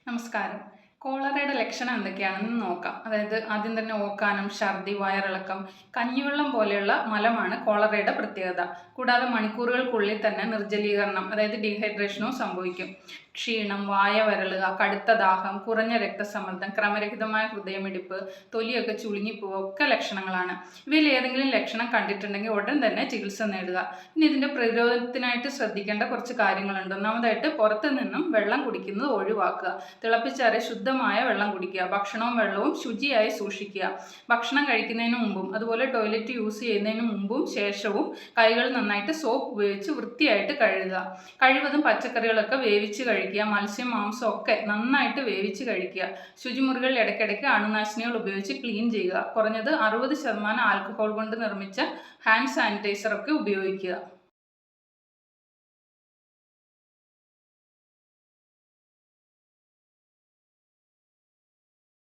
നമസ്കാരം. കോളറയുടെ ലക്ഷണം എന്തൊക്കെയാണെന്ന് നോക്കാം. അതായത് ആദ്യം തന്നെ ഓക്കാനം, ഛർദി, വയറിളക്കം, കഞ്ഞിവെള്ളം പോലെയുള്ള മലമാണ് കോളറയുടെ പ്രത്യേകത. കൂടാതെ മണിക്കൂറുകൾക്കുള്ളിൽ തന്നെ നിർജ്ജലീകരണം, അതായത് ഡീഹൈഡ്രേഷനും സംഭവിക്കും. ക്ഷീണം, വായ വരളുക, കടുത്ത ദാഹം, കുറഞ്ഞ രക്തസമ്മർദ്ദം, ക്രമരഹിതമായ ഹൃദയമിടിപ്പ്, തൊലിയൊക്കെ ചുളുങ്ങിപ്പോവുക ഒക്കെ ലക്ഷണങ്ങളാണ്. ഇവയിൽ ഏതെങ്കിലും ലക്ഷണം കണ്ടിട്ടുണ്ടെങ്കിൽ ഉടൻ തന്നെ ചികിത്സ നേടുക. ഇനി ഇതിൻ്റെ പ്രതിരോധത്തിനായിട്ട് ശ്രദ്ധിക്കേണ്ട കുറച്ച് കാര്യങ്ങളുണ്ട്. ഒന്നാമതായിട്ട് പുറത്തു നിന്നും വെള്ളം കുടിക്കുന്നത് ഒഴിവാക്കുക. തിളപ്പിച്ചാറിയ ശുദ്ധമായ വെള്ളം കുടിക്കുക. ഭക്ഷണവും വെള്ളവും ശുചിയായി സൂക്ഷിക്കുക. ഭക്ഷണം കഴിക്കുന്നതിന് മുമ്പും അതുപോലെ ടോയ്ലറ്റ് യൂസ് ചെയ്യുന്നതിന് മുമ്പും ശേഷവും കൈകൾ നന്നായിട്ട് സോപ്പ് ഉപയോഗിച്ച് വൃത്തിയായിട്ട് കഴുകുക. കഴിവതും പച്ചക്കറികളൊക്കെ വേവിച്ച് കഴിക്കുക. മത്സ്യം, മാംസം ഒക്കെ നന്നായിട്ട് വേവിച്ച് കഴിക്കുക. ശുചിമുറികൾ ഇടയ്ക്കിടയ്ക്ക് അണുനാശിനികൾ ഉപയോഗിച്ച് ക്ലീൻ ചെയ്യുക. കുറഞ്ഞത് 60% ആൽക്കഹോൾ കൊണ്ട് നിർമ്മിച്ച ഹാൻഡ് സാനിറ്റൈസർ ഒക്കെ ഉപയോഗിക്കുക.